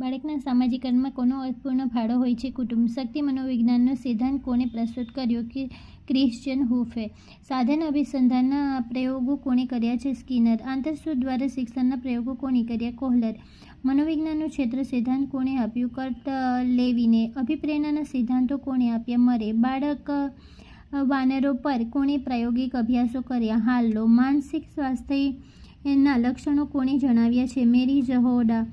બાળકના સામાજિકરણમાં કોનો અર્થપૂર્ણ ફાળો હોય છે? કુટુંબ. શક્તિ મનોવિજ્ઞાનનો સિદ્ધાંત કોણે પ્રસ્તુત કર્યો? ક્રિશ્ચિયન હુફે. સાધન અભિસંધાનના પ્રયોગો કોણે કર્યા છે? સ્કિનર. આંતરસૂઝ દ્વારા શિક્ષણના પ્રયોગો કોણે કર્યા? કોહલર. મનોવિજ્ઞાનનું ક્ષેત્ર સિદ્ધાંત કોણે આપ્યું? કર્ટ લેવિને. અભિપ્રેરણાના સિદ્ધાંતો કોણે આપ્યા? મરે. બાળક વાનરો પર કોણે પ્રાયોગિક અભ્યાસો કર્યા? હાર્લો. માનસિક સ્વાસ્થ્યના લક્ષણો કોણે જણાવ્યા છે? મેરી ઝહોડા.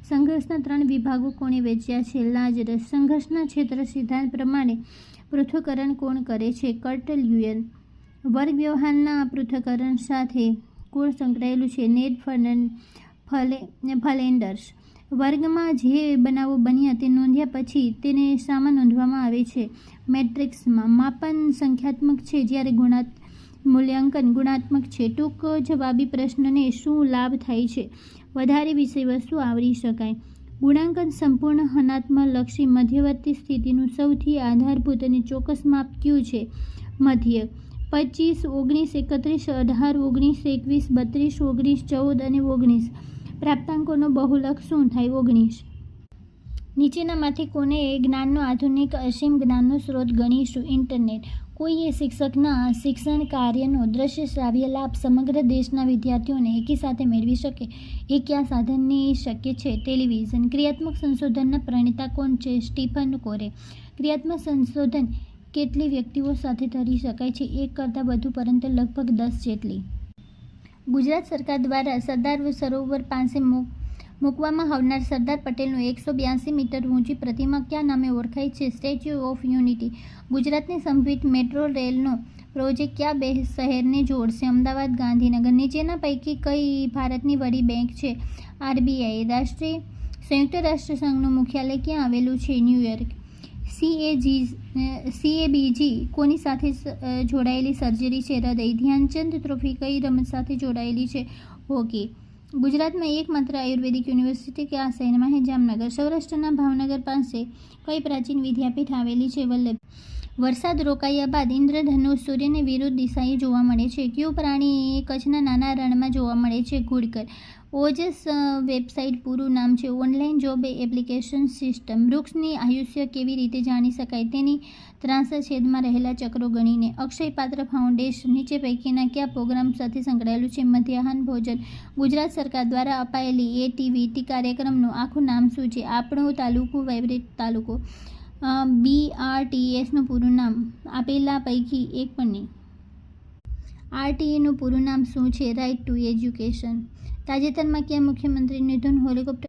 સંઘર્ષના 3 વિભાગો કોણે વેચ્યા છે? લાજરસ. સંઘર્ષના ક્ષેત્ર સિદ્ધાંત પ્રમાણે પૃથ્થકરણ કોણ કરે છે? કર્ટ લ્યુયન. વર્ગ વ્યવહારના પૃથ્થકરણ સાથે કોણ સંકળાયેલું છે? નેડ ફલેન્ડર્સ. વર્ગમાં જે બનાવો બન્યા તે નોંધ્યા પછી તેને શામાં નોંધવામાં આવે છે? મેટ્રિક્સમાં. માપન સંખ્યાત્મક છે જ્યારે મૂલ્યાંકન ગુણાત્મક છે. ટૂંક જવાબી પ્રશ્નને શું લાભ થાય છે? વધારે વિષયવસ્તુ આવરી શકાય. ગુણાંકન સંપૂર્ણ હનાત્મલક્ષી મધ્યવર્તી સ્થિતિનું સૌથી આધારભૂત અને ચોક્કસ માપ કયું છે? મધ્ય. 25, 19, 31, 18, 19, 21, 32, 19, 14 અને 19. પ્રાપ્તાંકોનો બહુલક શું થાય? 19. નીચેનામાંથી કોને જ્ઞાનનો આધુનિક અસીમ જ્ઞાનનો સ્ત્રોત ગણીશું? ઇન્ટરનેટ. કોઈએ શિક્ષકના શિક્ષણ કાર્યનો દ્રશ્ય શ્રાવ્ય લાભ સમગ્ર દેશના વિદ્યાર્થીઓને એકી સાથે મેળવી શકે એ કયા સાધનની શક્ય છે? ટેલિવિઝન. ક્રિયાત્મક સંશોધનના પ્રણેતા કોણ છે? સ્ટીફન કોરે. ક્રિયાત્મક સંશોધન કેટલી વ્યક્તિઓ સાથે કરી શકાય છે? 1 કરતાં વધુ, પરંતુ લગભગ 10 જેટલી. ગુજરાત સરકાર દ્વારા સરદાર સરોવર પાસે મૂકવામાં આવનાર સરદાર પટેલનું 182 મીટર ઊંચી પ્રતિમા કયા નામે ઓળખાય છે? Statue of unity. ગુજરાતની સંભવિત મેટ્રો રેલનો પ્રોજેક્ટ કયા 2 શહેરને જોડશે? અમદાવાદ, ગાંધીનગર. નીચેના પૈકી કઈ ભારતની વડી બેંક છે? RBI. સંયુક્ત રાષ્ટ્ર સંઘનું મુખ્યાલય ક્યાં આવેલું છે? ન્યૂયોર્ક. CABG કોની સાથે જોડાયેલી સર્જરી છે? હૃદય. ધ્યાનચંદ ટ્રોફી કઈ રમત સાથે જોડાયેલી છે? હોકી. ગુજરાતમાં એકમાત્ર આયુર્વેદિક યુનિવર્સિટી કયા શહેરમાં છે? જામનગર. સૌરાષ્ટ્રના ભાવનગર પાસે કઈ પ્રાચીન વિદ્યાપીઠ આવેલી છે? વલ્લભ. વરસાદ રોકાયા બાદ ઇન્દ્રધનુષ સૂર્યની વિરુદ્ધ દિશાએ જોવા મળે છે. કયું પ્રાણી કચ્છના નાના રણમાં જોવા મળે છે? ઘુડખર. ઓજસ વેબસાઇટ પૂરું નામ છે? Online job application system. વૃક્ષની આયુષ્ય કેવી રીતે જાણી શકાય? તેની 63 છેદમાં રહેલા ચક્રો ગણીને. અક્ષય પાત્ર ફાઉન્ડેશન નીચે પૈકીના કયા પ્રોગ્રામ સાથે સંકળાયેલું છે? મધ્યાહન ભોજન. ગુજરાત સરકાર દ્વારા અપાયેલી ATVT કાર્યક્રમનું આખું નામ શું છે? આપણો તાલુકો વાઇબ્રન્ટ તાલુકો. BRTSનું પૂરું નામ આપેલા પૈકી એક પણ નહીં. RTEનું પૂરું નામ શું છે? Right to education. તાજેતરમાં કયા મુખ્યમંત્રી નિધન હેલિકોપ્ટર